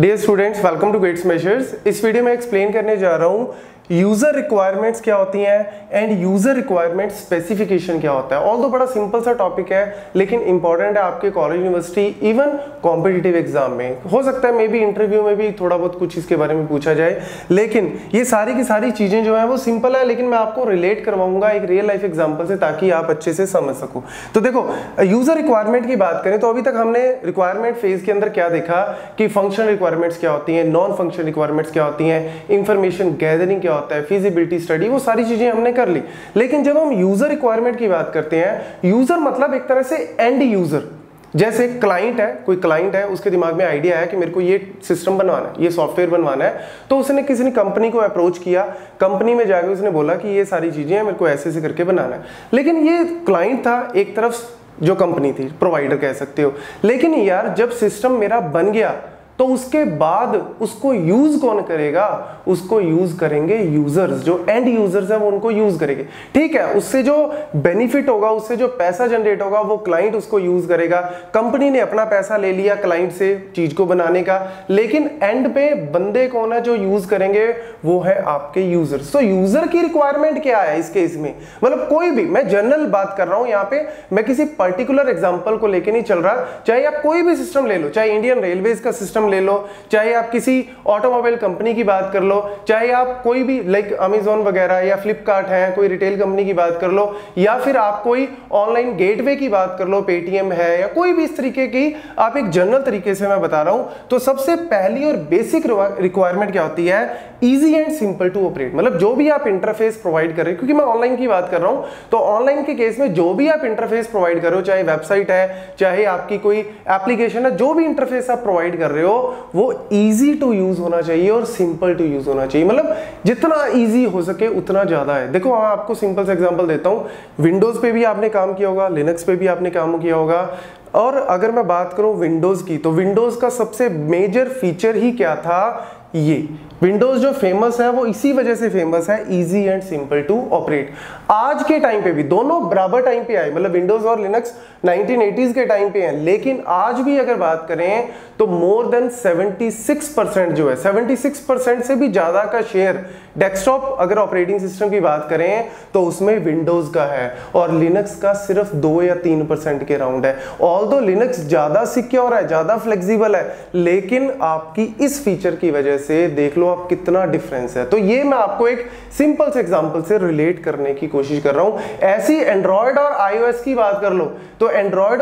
Dear students, welcome to gates measures. इस video में explain करने जा रहा हूँ यूजर रिक्वायरमेंट्स क्या होती हैं एंड यूजर रिक्वायरमेंट स्पेसिफिकेशन क्या होता है। ऑल्दो बड़ा सिंपल सा टॉपिक है लेकिन इंपॉर्टेंट है आपके college, university, even competitive exam में। हो सकता है मे बी इंटरव्यू में भी थोड़ा बहुत कुछ इसके बारे में पूछा जाए, लेकिन ये सारी की सारी चीजें जो है वो सिंपल है, लेकिन मैं आपको रिलेट करवाऊंगा एक रियल लाइफ एग्जाम्पल से ताकि आप अच्छे से समझ सको। तो देखो, यूजर रिक्वायरमेंट की बात करें तो अभी तक हमने रिक्वायरमेंट फेज के अंदर क्या देखा कि फंक्शनल रिक्वायरमेंट्स क्या होती हैं, नॉन फंक्शनल रिक्वायरमेंट्स क्या होती हैं, इंफॉर्मेशन गैदरिंग क्या होता है, फिजिबिलिटी स्टडी, वो सारी चीजें हमने कर ली। लेकिन जब हम यूजर रिक्वायरमेंट की बात करते हैं, यूजर मतलब एक तरह से एंड यूजर। जैसे क्लाइंट है, कोई क्लाइंट है, उसके दिमाग में आइडिया है कि मेरे को ये सिस्टम बनवाना है, ये सॉफ्टवेयर बनवाना है, तो उसने किसी ने कंपनी को अप्रोच किया, कंपनी में जाकर उसने बोला कि ये सारी चीजें हैं, मेरे को ऐसे ऐसे करके बनाना है। लेकिन ये क्लाइंट था एक तरफ, जो कंपनी थी, प्रोवाइडर कह सकते हो। लेकिन यार जब सिस्टम मेरा बन गया तो उसके बाद उसको यूज कौन करेगा? उसको यूज करेंगे यूजर्स, जो एंड यूजर्स हैं वो उनको यूज करेंगे। ठीक है, उससे जो बेनिफिट होगा, उससे जो पैसा जनरेट होगा वो क्लाइंट उसको यूज करेगा। कंपनी ने अपना पैसा ले लिया क्लाइंट से चीज को बनाने का, लेकिन एंड पे बंदे कौन है जो यूज करेंगे? वो है आपके यूजर्स। तो यूजर की रिक्वायरमेंट क्या है इस केस में? मतलब कोई भी, मैं जनरल बात कर रहा हूं यहाँ पे, मैं किसी पर्टिकुलर एग्जांपल को लेके नहीं चल रहा। चाहे आप कोई भी सिस्टम ले लो, चाहे इंडियन रेलवेज का सिस्टम ले लो, चाहे आप किसी ऑटोमोबाइल कंपनी की बात कर लो, चाहे आप कोई भी लाइक अमेज़न वगैरह या फ्लिपकार्ट है, कोई रिटेल कंपनी की बात कर लो, या फिर आप कोई ऑनलाइन गेटवे की बात कर लो, पेटीएम है, या कोई भी इस तरीके की, आप एक जनरल तरीके से मैं बता रहा हूं। तो सबसे पहली और बेसिक रिक्वायरमेंट क्या होती है? Easy and simple to operate. मतलब जो भी आप इंटरफेस प्रोवाइड कर रहे हो, क्योंकि मैं ऑनलाइन की बात कर रहा हूं, तो ऑनलाइन के केस में जो भी आप इंटरफेस प्रोवाइड कर रहे हो, चाहे वेबसाइट है, चाहे आपकी कोई एप्लीकेशन है, जो भी इंटरफेस आप प्रोवाइड कर रहे हो वो इजी टू यूज होना चाहिए और सिंपल टू यूज होना चाहिए। मतलब जितना इजी हो सके उतना ज्यादा है। देखो, मैं आपको सिंपल सा एग्जांपल देता हूं। विंडोज पे भी आपने काम किया होगा, लिनक्स पे भी आपने काम किया होगा, और अगर मैं बात करूं विंडोज की, तो विंडोज का सबसे मेजर फीचर ही क्या था? ये विंडोज जो फेमस है वो इसी वजह से फेमस है, easy and simple to operate. आज के टाइम पे भी दोनों बराबर टाइम पे आए, मतलब विंडोज और लिनक्स 1980s के टाइम पे हैं, लेकिन आज भी अगर बात करें तो मोर देन 76% जो है, 76% से भी ज्यादा का शेयर डेस्कटॉप अगर ऑपरेटिंग सिस्टम की बात करें तो उसमें विंडोज का है, और लिनक्स का सिर्फ 2 या 3% के राउंड है। ऑल्दो लिनक्स ज्यादा सिक्योर है, ज्यादा फ्लेक्सिबल है, लेकिन आपकी इस फीचर की वजह से देख लो आप कितना डिफरेंस है। तो ये मैं आपको एक सिंपल से एग्जांपल से रिलेट करने की कोशिश कर रहा हूं। ऐसी एंड्रॉयड और आईओएस की बात कर लो तो एंड्रॉयड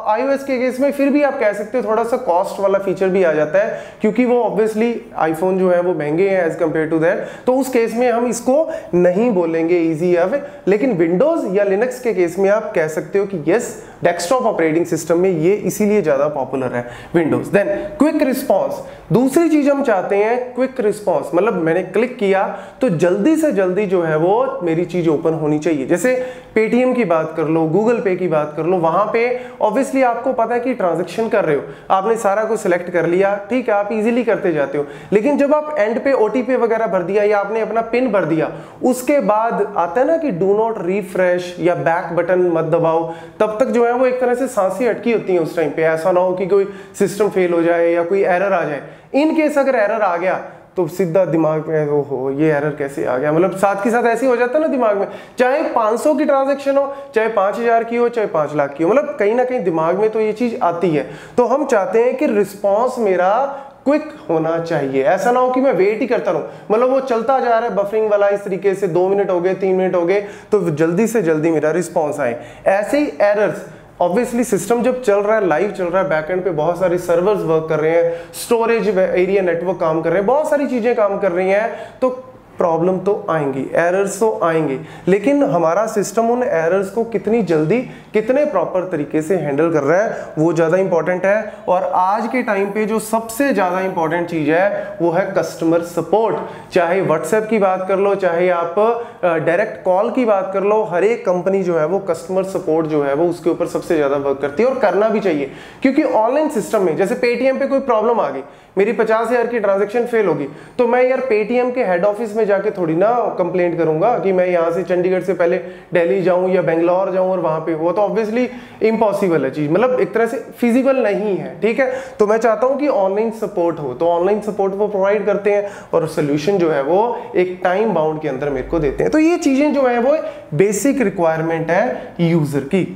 आईओएस के केस में फिर भी आप कह सकते हो थोड़ा सा कॉस्ट वाला फीचर भी आ जाता है, क्योंकि वो ऑब्वियसली आईफोन जो है वो महंगे हैं एज कंपेयर टू दैट। तो उस केस में हम इसको नहीं बोलेंगे इजी या फिर, लेकिन विंडोज या लिनक्स के केस में आप कह सकते हो कि यस, डेस्कटॉप ऑपरेटिंग सिस्टम में ये इसीलिए ज्यादा पॉपुलर है विंडोज। देन क्विक रिस्पॉन्स, दूसरी चीज हम चाहते हैं क्विक रिस्पॉन्स, मतलब मैंने क्लिक किया तो जल्दी से जल्दी जो है वो मेरी चीज ओपन होनी चाहिए। जैसे पेटीएम की बात कर लो, गूगल पे की बात कर लो, वहां पे ऑब्वियसली आपको पता है कि ट्रांजैक्शन कर रहे हो, आपने सारा कुछ सिलेक्ट कर लिया, ठीक है, आप इजीली करते जाते हो। लेकिन जब आप एंड पे ओटीपी वगैरह भर दिया या आपने अपना पिन भर दिया, उसके बाद आता है ना कि डू नॉट रिफ्रेश या बैक बटन मत दबाओ, तब तक जो है वो एक तरह से सांसें अटकी होती हैं उस टाइम पे। ऐसा ना हो कि कोई सिस्टम फेल हो जाए या कोई एरर आ जाए। इन केस अगर एरर आ गया तो सीधा दिमाग में ओहो ये एरर कैसे आ गया, मतलब साथ के साथ ऐसे हो जाता है ना दिमाग में, चाहे 500 की ट्रांजैक्शन हो, चाहे 5000 की हो, चाहे 5 लाख की हो, मतलब कहीं ना कहीं दिमाग में तो ये चीज आती है। तो हम चाहते हैं कि रिस्पॉन्स मेरा क्विक होना चाहिए, ऐसा ना हो कि मैं वेट ही करता रहूं, मतलब वो चलता जा रहा है बफरिंग वाला इस तरीके से, 2 मिनट हो गए, 3 मिनट हो गए, तो जल्दी से जल्दी मेरा रिस्पॉन्स आए। ऐसे ही एरर्स, ऑब्वियसली सिस्टम जब चल रहा है, लाइव चल रहा है, बैकएंड पे बहुत सारे सर्वर्स वर्क कर रहे हैं, स्टोरेज एरिया नेटवर्क काम कर रहे हैं, बहुत सारी चीजें काम कर रही हैं, तो प्रॉब्लम तो आएंगी, एरर्स तो आएंगे, लेकिन हमारा सिस्टम उन एरर्स को कितनी जल्दी, कितने प्रॉपर तरीके से हैंडल कर रहा है वो ज्यादा इंपॉर्टेंट है। और आज के टाइम पे जो सबसे ज्यादा इंपॉर्टेंट चीज है वो है कस्टमर सपोर्ट। चाहे व्हाट्सएप की बात कर लो, चाहे आप डायरेक्ट कॉल की बात कर लो, हर एक कंपनी जो है वो कस्टमर सपोर्ट जो है वो उसके ऊपर सबसे ज्यादा वर्क करती है, और करना भी चाहिए। क्योंकि ऑनलाइन सिस्टम में जैसे पेटीएम पे कोई प्रॉब्लम आ गई, मेरी 50,000 की ट्रांजैक्शन फेल होगी, तो मैं यार पेटीएम के हेड ऑफिस में जाके थोड़ी ना कंप्लेंट करूंगा कि मैं यहाँ से चंडीगढ़ से पहले दिल्ली जाऊं या बेंगलोर जाऊं और वहां पे, वो तो ऑब्वियसली इम्पॉसिबल है चीज, मतलब एक तरह से फिजिबल नहीं है, ठीक है। तो मैं चाहता हूं कि ऑनलाइन सपोर्ट हो, तो ऑनलाइन सपोर्ट वो प्रोवाइड करते हैं और सोल्यूशन जो है वो एक टाइम बाउंड के अंदर मेरे को देते हैं। तो ये चीजें जो है वो बेसिक रिक्वायरमेंट है यूजर की।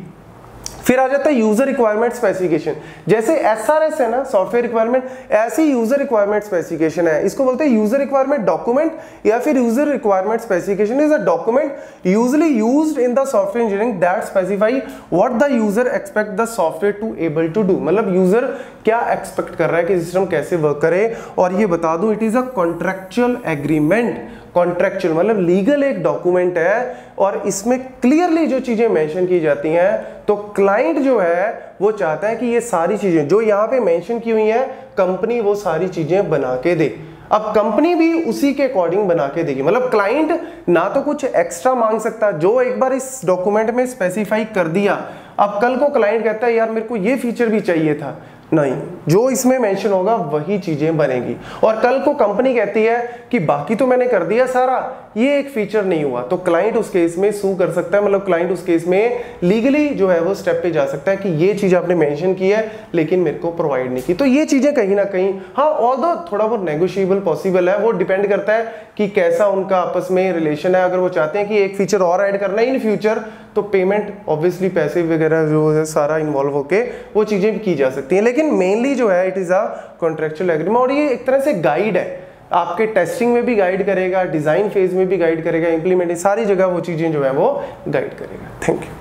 फिर आ जाता है यूजर रिक्वायरमेंट स्पेसिफिकेशन। जैसे एसआरएस है ना, सॉफ्टवेयर रिक्वायरमेंट, ऐसी यूजर रिक्वायरमेंट स्पेसिफिकेशन है, इसको बोलते हैं यूजर रिक्वायरमेंट डॉक्यूमेंट या फिर user requirement specification is a document usually used in the software engineering that specify what the user expect the software to able to do. मतलब user क्या expect कर रहा है कि सिस्टम कैसे वर्क करे। और ये बता दूं, it is a contractual agreement. Contractual मतलब लीगल एक डॉक्यूमेंट है और इसमें क्लियरली जो चीजें मेंशन की जाती हैं, तो क्लाइंट जो है वो चाहता है कि ये सारी चीजें जो यहाँ पे मेंशन की हुई हैं, कंपनी वो सारी चीजें बना के दे। अब कंपनी भी उसी के अकॉर्डिंग बना के देगी, मतलब क्लाइंट ना तो कुछ एक्स्ट्रा मांग सकता, जो एक बार इस डॉक्यूमेंट में स्पेसिफाई कर दिया, अब कल को क्लाइंट कहता है यार मेरे को ये फीचर भी चाहिए था, नहीं, जो इसमें मेंशन होगा वही चीजें बनेगी। और कल को कंपनी कहती है कि बाकी तो मैंने कर दिया सारा, ये एक फीचर नहीं हुआ, तो क्लाइंट उस केस में सू कर सकता है, मतलब क्लाइंट उस केस में लीगली जो है वो स्टेप पे जा सकता है कि ये चीज आपने मेंशन की है लेकिन मेरे को प्रोवाइड नहीं की। तो ये चीजें कहीं ना कहीं, हाँ ऑल्दो थोड़ा बहुत नेगोशिएबल पॉसिबल है, वो डिपेंड करता है कि कैसा उनका आपस में रिलेशन है। अगर वो चाहते हैं कि एक फीचर और ऐड करना है इन फ्यूचर, तो पेमेंट ऑब्वियसली पैसे वगैरह जो है सारा इन्वॉल्व होके वो चीजें भी की जा सकती हैं, लेकिन मेनली जो है it is a contractual agreement. और ये एक तरह से गाइड है, आपके टेस्टिंग में भी गाइड करेगा, डिजाइन फेज में भी गाइड करेगा, इंप्लीमेंट सारी जगह वो चीजें जो है वो गाइड करेगा। Thank you.